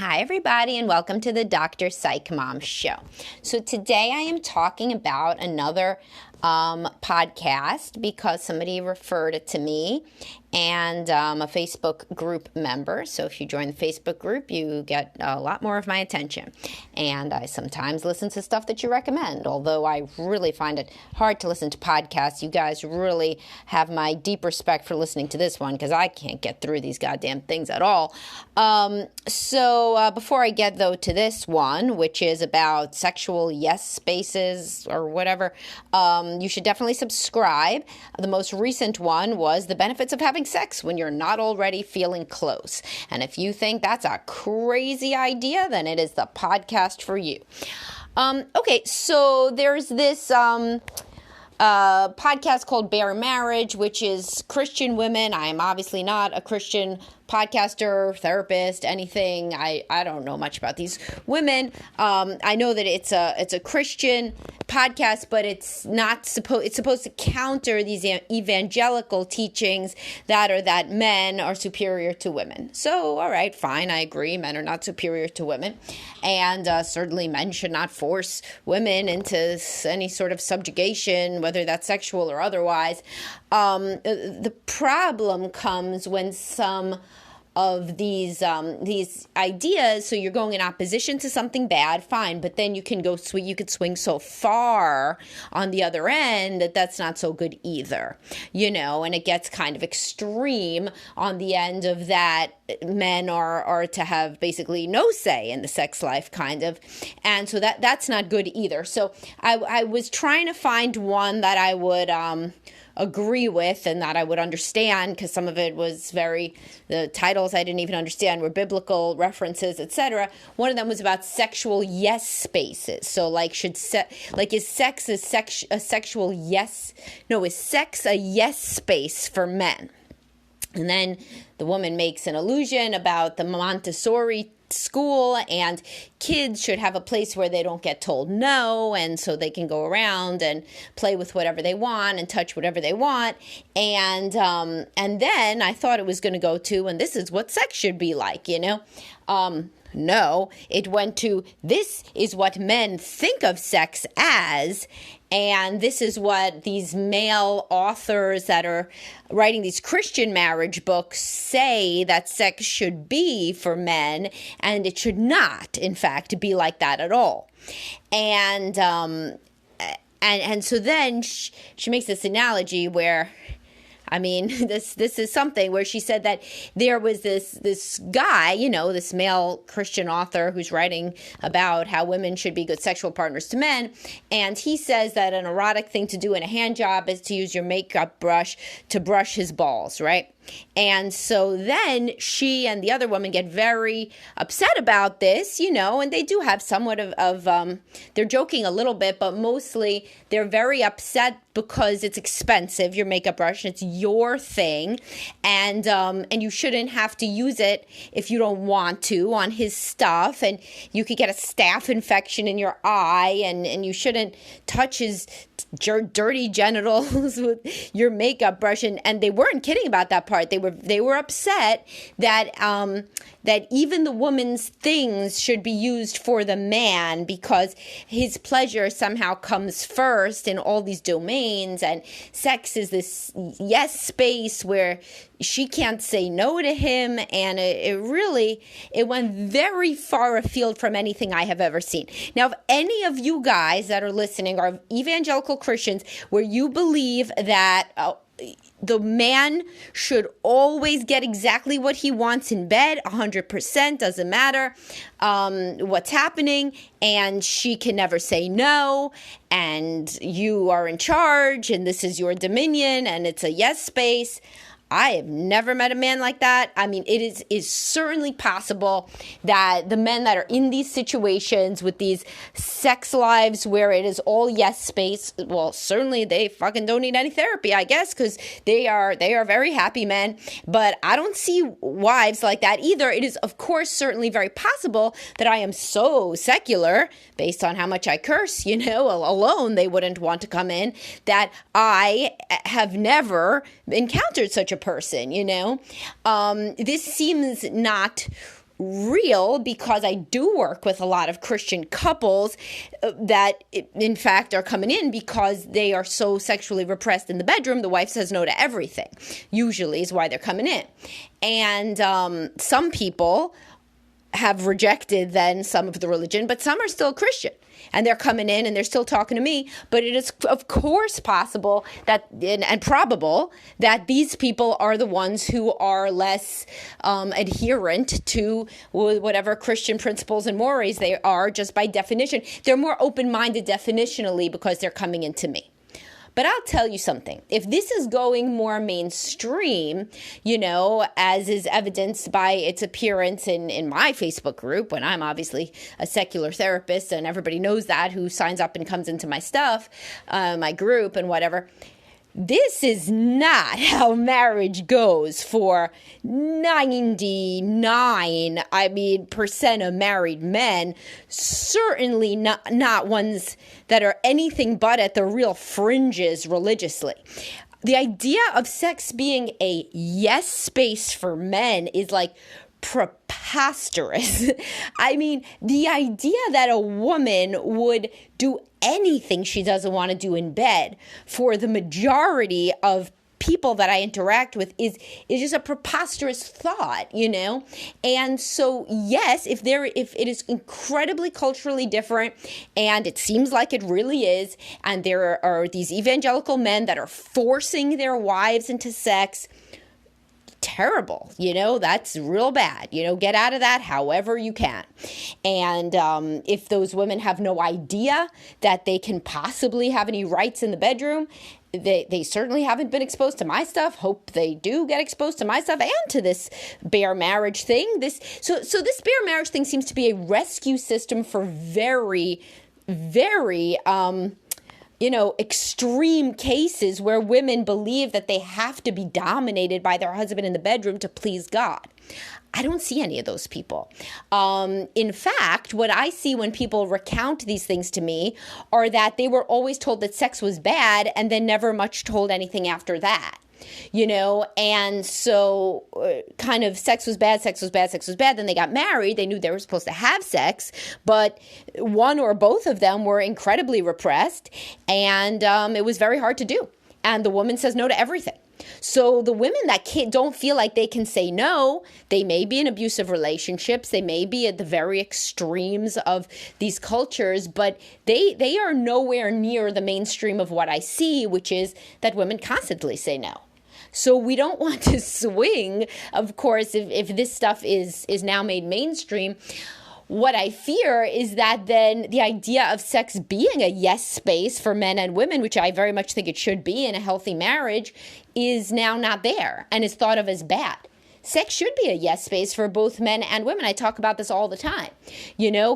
Hi, everybody, and welcome to the Dr. Psych Mom Show. So today I am talking about another podcast because somebody referred it to me, and I'm a Facebook group member. So if you join the Facebook group, you get a lot more of my attention. And I sometimes listen to stuff that you recommend, although I really find it hard to listen to podcasts. You guys really have my deep respect for listening to this one because I can't get through these goddamn things at all. So before I get, though, to this one, which is about sexual yes spaces or whatever, you should definitely subscribe. The most recent one was the benefits of having sex when you're not already feeling close. And if you think that's a crazy idea, then it is the podcast for you. Okay, so there's this podcast called Bare Marriage, which is Christian women. I am obviously not a Christian podcaster, therapist, anything. I don't know much about these women. I know that it's a Christian podcast, but it's supposed to counter these evangelical teachings that men are superior to women. So, all right, fine, I agree. Men are not superior to women, and certainly men should not force women into any sort of subjugation, whether that's sexual or otherwise. The problem comes when some of these ideas, so you're going in opposition to something bad, fine, but then you could swing so far on the other end that's not so good either, and it gets kind of extreme on the end of that. Men are to have basically no say in the sex life, kind of, and so that's not good either. So I was trying to find one that I would agree with and that I would understand, because some of it was the titles I didn't even understand were biblical references, etc. One of them was about sexual yes spaces. So is sex a yes space for men? And then the woman makes an allusion about the Montessori school, and kids should have a place where they don't get told no, and so they can go around and play with whatever they want and touch whatever they want. And then I thought it was going to go to, and this is what sex should be like, No, it went to, this is what men think of sex as, and this is what these male authors that are writing these Christian marriage books say that sex should be for men, and it should not, in fact, be like that at all. And so then she makes this analogy where, this is something where she said that there was this guy, this male Christian author who's writing about how women should be good sexual partners to men, and he says that an erotic thing to do in a hand job is to use your makeup brush to brush his balls, right? And so then she and the other woman get very upset about this, and they do have somewhat of they're joking a little bit, but mostly they're very upset because it's expensive, your makeup brush, and it's your thing, and you shouldn't have to use it if you don't want to on his stuff, and you could get a staph infection in your eye, and you shouldn't touch his dirty genitals with your makeup brush, and they weren't kidding about that part. They were upset that even the woman's things should be used for the man because his pleasure somehow comes first in all these domains, and sex is this yes space where she can't say no to him, and it went very far afield from anything I have ever seen. Now, if any of you guys that are listening are evangelical Christians where you believe that the man should always get exactly what he wants in bed, 100%, doesn't matter what's happening, and she can never say no, and you are in charge, and this is your dominion, and it's a yes space. I have never met a man like that. It is certainly possible that the men that are in these situations with these sex lives where it is all yes space, well, certainly they fucking don't need any therapy, I guess, because they are very happy men. But I don't see wives like that either. It is, of course, certainly very possible that I am so secular, based on how much I curse, alone they wouldn't want to come in, that I have never encountered such a person, This seems not real because I do work with a lot of Christian couples that, in fact, are coming in because they are so sexually repressed in the bedroom. The wife says no to everything, usually is why they're coming in. And some people have rejected then some of the religion, but some are still Christian. And they're coming in and they're still talking to me. But it is, of course, possible that and probable that these people are the ones who are less adherent to whatever Christian principles and mores they are, just by definition. They're more open-minded definitionally because they're coming into me. But I'll tell you something. If this is going more mainstream, as is evidenced by its appearance in my Facebook group, when I'm obviously a secular therapist and everybody knows that who signs up and comes into my stuff, my group and whatever, this is not how marriage goes for 99% of married men, certainly not ones that are anything but at the real fringes religiously. The idea of sex being a yes space for men is like preposterous. I mean, the idea that a woman would do anything she doesn't want to do in bed for the majority of people that I interact with is just a preposterous thought, And so, yes, if it is incredibly culturally different, and it seems like it really is, and there are these evangelical men that are forcing their wives into sex, terrible, that's real bad, get out of that however you can. And if those women have no idea that they can possibly have any rights in the bedroom, they certainly haven't been exposed to my stuff. Hope they do get exposed to my stuff and to this bare marriage thing. So this bare marriage thing seems to be a rescue system for very, very extreme cases where women believe that they have to be dominated by their husband in the bedroom to please God. I don't see any of those people. In fact, what I see when people recount these things to me are that they were always told that sex was bad and then never much told anything after that. And so kind of sex was bad. Then they got married. They knew they were supposed to have sex, but one or both of them were incredibly repressed, and it was very hard to do. And the woman says no to everything. So the women that don't feel like they can say no, they may be in abusive relationships, they may be at the very extremes of these cultures, but they are nowhere near the mainstream of what I see, which is that women constantly say no. So we don't want to swing, of course, if this stuff is now made mainstream. What I fear is that then the idea of sex being a yes space for men and women, which I very much think it should be in a healthy marriage, is now not there and is thought of as bad. Sex should be a yes space for both men and women. I talk about this all the time.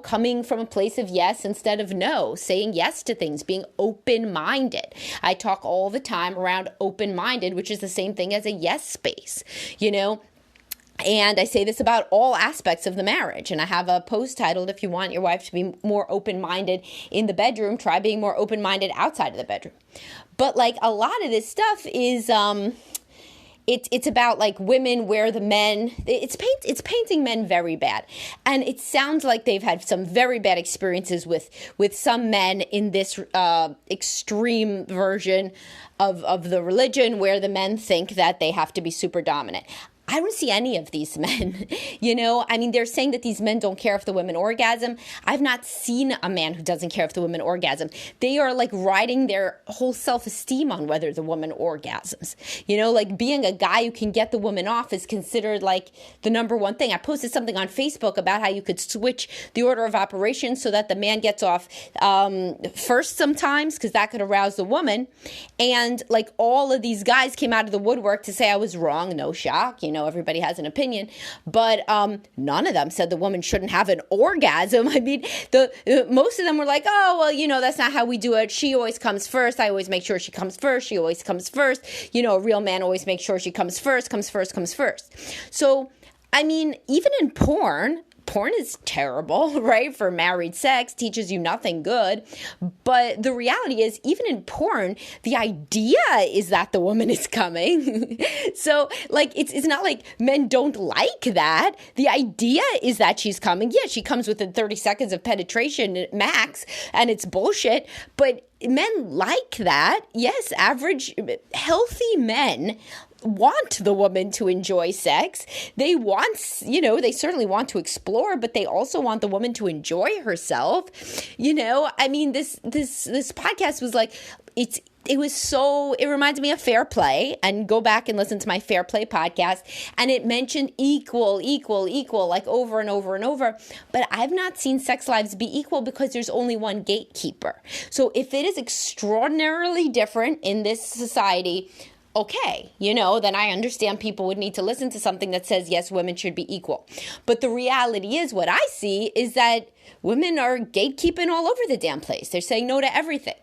Coming from a place of yes instead of no, saying yes to things, being open-minded. I talk all the time around open-minded, which is the same thing as a yes space, And I say this about all aspects of the marriage. And I have a post titled, if you want your wife to be more open-minded in the bedroom, try being more open-minded outside of the bedroom. But like a lot of this stuff is, it's about like women where the men, it's painting men very bad. And it sounds like they've had some very bad experiences with some men in this extreme version of the religion where the men think that they have to be super dominant. I don't see any of these men, they're saying that these men don't care if the women orgasm. I've not seen a man who doesn't care if the women orgasm. They are like riding their whole self-esteem on whether the woman orgasms. Like being a guy who can get the woman off is considered like the number one thing. I posted something on Facebook about how you could switch the order of operations so that the man gets off first sometimes because that could arouse the woman. And like all of these guys came out of the woodwork to say I was wrong. No shock, everybody has an opinion, but none of them said the woman shouldn't have an orgasm. I mean, most of them were like, oh, well, that's not how we do it. She always comes first. I always make sure she comes first. She always comes first. A real man always makes sure she comes first. So, I mean, even in porn porn is terrible, right? For married sex, teaches you nothing good. But the reality is, even in porn, the idea is that the woman is coming. So, like, it's not like men don't like that. The idea is that she's coming. Yeah, she comes within 30 seconds of penetration max, and it's bullshit. But men like that. Yes, average, healthy men want the woman to enjoy sex. They want, they certainly want to explore, but they also want the woman to enjoy herself. I mean, this podcast was like, it reminds me of Fair Play, and go back and listen to my Fair Play podcast. And it mentioned equal, like over and over and over. But I've not seen sex lives be equal because there's only one gatekeeper. So if it is extraordinarily different in this society, okay, then I understand people would need to listen to something that says, yes, women should be equal. But the reality is, what I see is that women are gatekeeping all over the damn place. They're saying no to everything.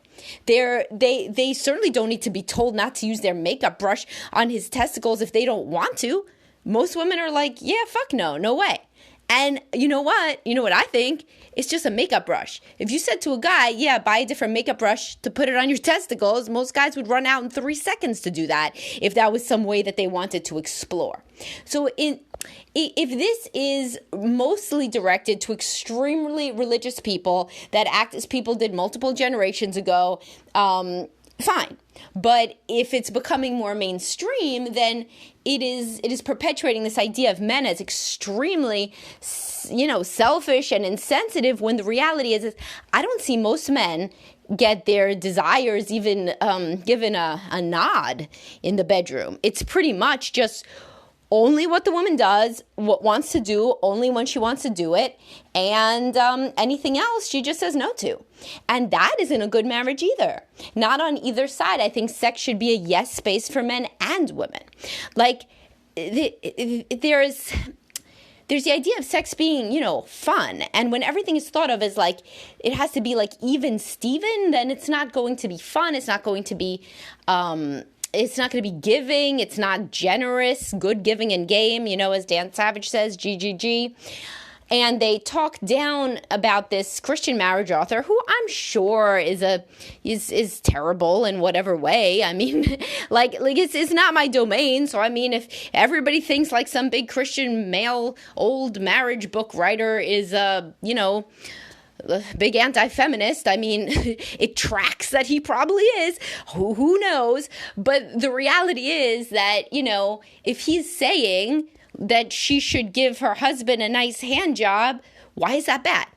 They certainly don't need to be told not to use their makeup brush on his testicles if they don't want to. Most women are like, yeah, fuck no way. And you know what? You know what I think? It's just a makeup brush. If you said to a guy, yeah, buy a different makeup brush to put it on your testicles, most guys would run out in 3 seconds to do that if that was some way that they wanted to explore. So if this is mostly directed to extremely religious people that act as people did multiple generations ago, fine. But if it's becoming more mainstream, then it is perpetuating this idea of men as extremely, selfish and insensitive, when the reality is I don't see most men get their desires even given a nod in the bedroom. It's pretty much just only what the woman does, what wants to do, only when she wants to do it, and anything else she just says no to. And that isn't a good marriage either. Not on either side. I think sex should be a yes space for men and women. Like, there's the idea of sex being, fun. And when everything is thought of as like, it has to be like even Steven, then it's not going to be fun. It's not going to be, it's not going to be giving. It's not generous, good giving and game, as Dan Savage says, GGG. And they talk down about this Christian marriage author, who I'm sure is terrible in whatever way. I mean, like it's not my domain. So I mean, if everybody thinks like some big Christian male old marriage book writer is big anti-feminist, I mean, it tracks that he probably is. Who knows? But the reality is that, if he's saying that she should give her husband a nice hand job, why is that bad?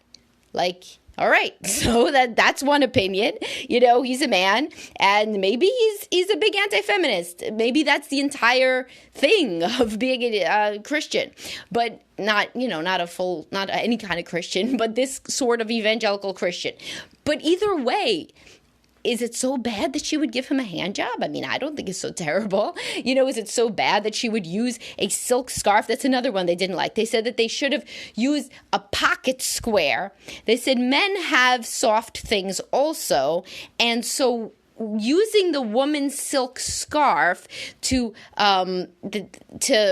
Like, all right, so that's one opinion. He's a man, and maybe he's a big anti-feminist. Maybe that's the entire thing of being a Christian, but not any kind of Christian, but this sort of evangelical Christian. But either way, is it so bad that she would give him a hand job? I mean, I don't think it's so terrible. Is it so bad that she would use a silk scarf? That's another one they didn't like. They said that they should have used a pocket square. They said men have soft things also. And so using the woman's silk scarf to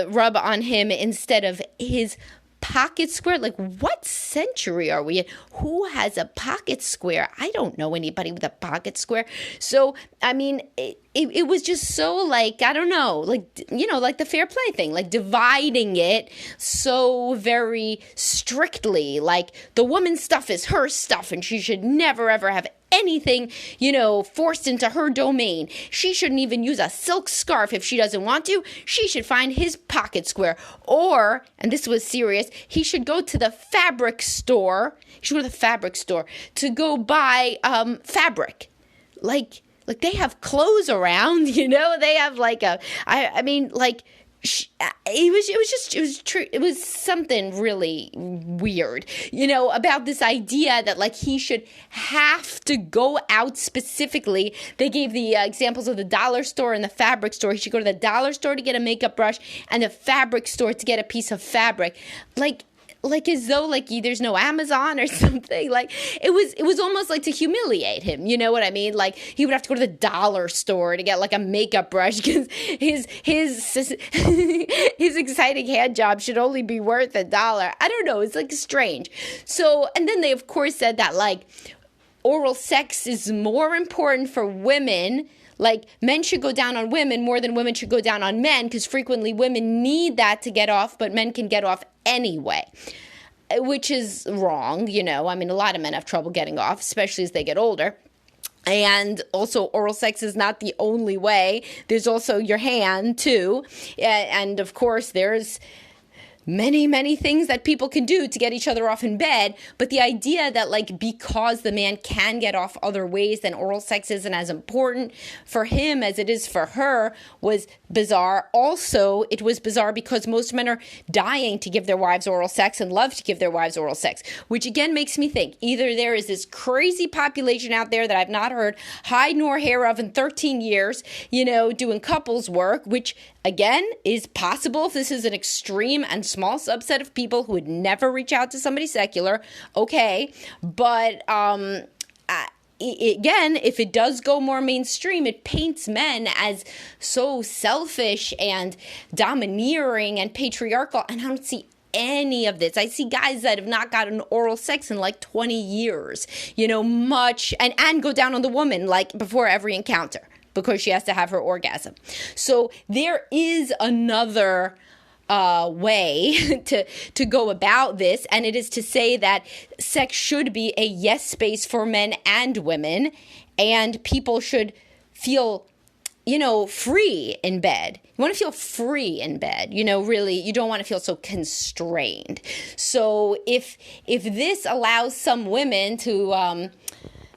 rub on him instead of his pocket square, like what century are we in? Who has a pocket square? I don't know anybody with a pocket square. So I mean, it was just so like, I don't know, like, like the Fair Play thing, like dividing it so very strictly, like the woman's stuff is her stuff and she should never ever have anything, forced into her domain. She shouldn't even use a silk scarf if she doesn't want to. She should find his pocket square. Or, and this was serious, he should go to the fabric store. He should go to the fabric store to go buy fabric. Like they have clothes around, they have like it was something really weird, about this idea that like he should have to go out specifically. They gave the examples of the dollar store and the fabric store. He should go to the dollar store to get a makeup brush and the fabric store to get a piece of fabric. Like like as though like there's no Amazon or something. Like it was almost like to humiliate him. You know what I mean? Like he would have to go to the dollar store to get like a makeup brush because his exciting hand job should only be worth $1. I don't know. It's like strange. So, and then they of course said that like oral sex is more important for women. Like men should go down on women more than women should go down on men because frequently women need that to get off, but men can get off anyway, which is wrong. You know, I mean, a lot of men have trouble getting off, especially as they get older. And also oral sex is not the only way. There's also your hand too. And of course there's many things that people can do to get each other off in bed, but the idea that like because the man can get off other ways, then oral sex isn't as important for him as it is for her was bizarre. Also, it was bizarre because most men are dying to give their wives oral sex and love to give their wives oral sex, which again makes me think either there is this crazy population out there that I've not heard hide nor hair of in 13 years, you know, doing couples work, which again is possible if this is an extreme and small subset of people who would never reach out to somebody secular. Okay, but again, if it does go more mainstream, it paints men as so selfish and domineering and patriarchal, and I don't see any of this. I see guys that have not gotten oral sex in like 20 years, you know, much, and go down on the woman like before every encounter because she has to have her orgasm. So there is another way to go about this, and it is to say that sex should be a yes space for men and women, and people should feel, you know, free in bed. You want to feel free in bed, you know, really, you don't want to feel so constrained. So if this allows some women to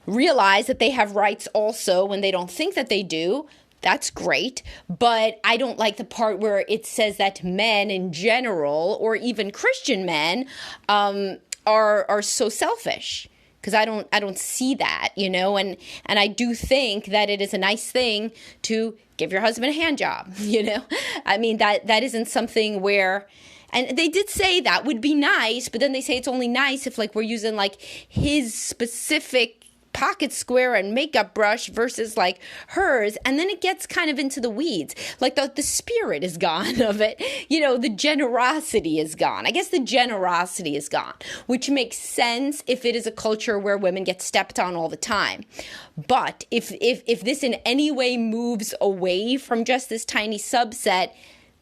realize that they have rights also when they don't think that they do, that's great, but I don't like the part where it says that men in general, or even Christian men, are so selfish. Because I don't see that, you know, and I do think that it is a nice thing to give your husband a hand job, you know. I mean that isn't something where. And they did say that would be nice, but then they say it's only nice if like we're using like his specific pocket square and makeup brush versus like hers, and then it gets kind of into the weeds. Like the spirit is gone of it, you know, the generosity is gone. I guess the generosity is gone, which makes sense if it is a culture where women get stepped on all the time. But if this in any way moves away from just this tiny subset,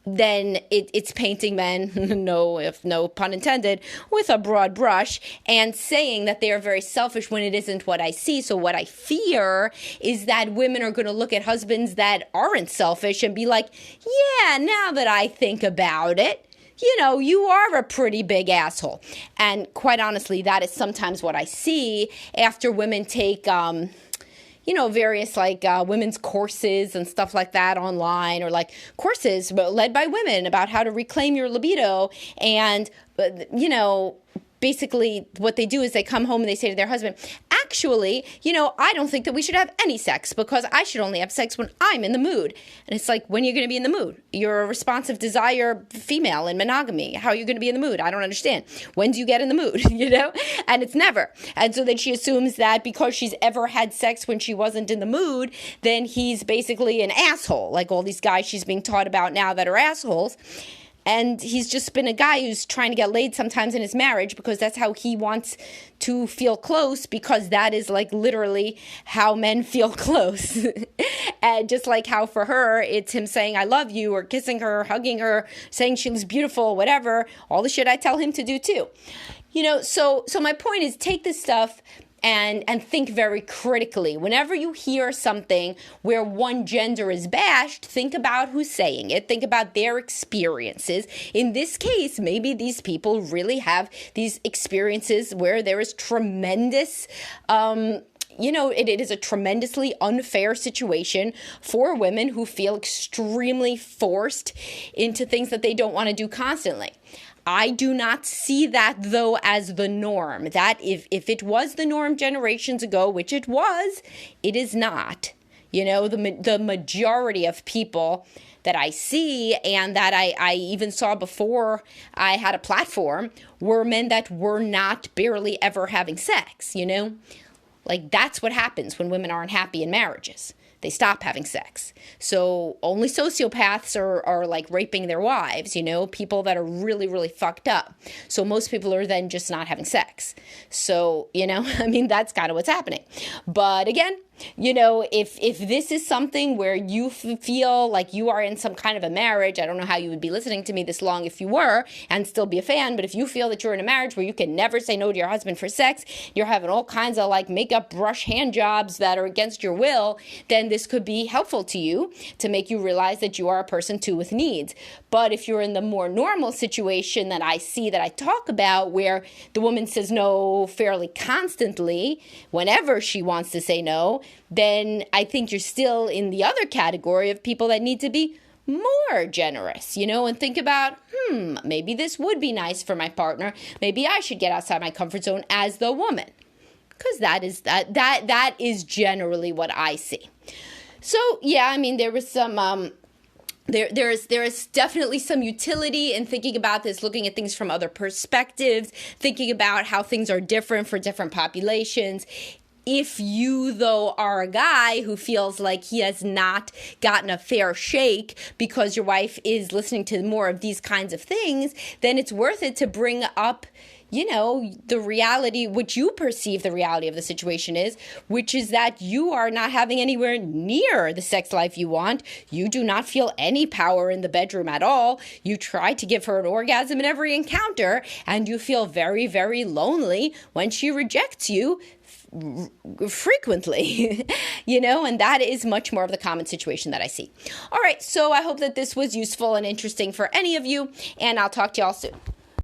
then it's painting men, no pun intended, with a broad brush and saying that they are very selfish when it isn't what I see. So what I fear is that women are going to look at husbands that aren't selfish and be like, yeah, now that I think about it, you know, you are a pretty big asshole. And quite honestly, that is sometimes what I see after women take you know, various like women's courses and stuff like that online, or like courses led by women about how to reclaim your libido. And, you know, basically what they do is they come home and they say to their husband, actually, you know, I don't think that we should have any sex because I should only have sex when I'm in the mood. And it's like, when are you going to be in the mood? You're a responsive desire female in monogamy. How are you going to be in the mood? I don't understand. When do you get in the mood? You know? And it's never. And so then she assumes that because she's ever had sex when she wasn't in the mood, then he's basically an asshole. Like all these guys she's being taught about now that are assholes. And he's just been a guy who's trying to get laid sometimes in his marriage because that's how he wants to feel close, because that is like literally how men feel close. And just like how for her, it's him saying, I love you, or kissing her, hugging her, saying she looks beautiful, whatever, all the shit I tell him to do too. You know, so my point is, take this stuff and think very critically. Whenever you hear something where one gender is bashed, think about who's saying it. Think about their experiences. In this case, maybe these people really have these experiences where there is tremendous you know, it is a tremendously unfair situation for women who feel extremely forced into things that they don't want to do constantly. I do not see that, though, as the norm. That if it was the norm generations ago, which it was, it is not. The majority of people that I see and that I even saw before I had a platform were men that were not barely ever having sex, Like, that's what happens when women aren't happy in marriages. They stop having sex. So only sociopaths are like raping their wives, people that are really, really fucked up. So most people are then just not having sex. So, that's kind of what's happening. But again, if this is something where you feel like you are in some kind of a marriage, I don't know how you would be listening to me this long if you were and still be a fan, but if you feel that you're in a marriage where you can never say no to your husband for sex, you're having all kinds of like makeup brush hand jobs that are against your will, then this could be helpful to you to make you realize that you are a person too with needs. But if you're in the more normal situation that I see that I talk about, where the woman says no fairly constantly whenever she wants to say no, then I think you're still in the other category of people that need to be more generous, and think about, maybe this would be nice for my partner. Maybe I should get outside my comfort zone as the woman. Because that is generally what I see. So, yeah, there was some There is definitely some utility in thinking about this, looking at things from other perspectives, thinking about how things are different for different populations. If you, though, are a guy who feels like he has not gotten a fair shake because your wife is listening to more of these kinds of things, then it's worth it to bring up, the reality, which you perceive the reality of the situation is, which is that you are not having anywhere near the sex life you want. You do not feel any power in the bedroom at all. You try to give her an orgasm in every encounter, and you feel very, very lonely when she rejects you frequently, and that is much more of the common situation that I see. All right, so I hope that this was useful and interesting for any of you, and I'll talk to y'all soon.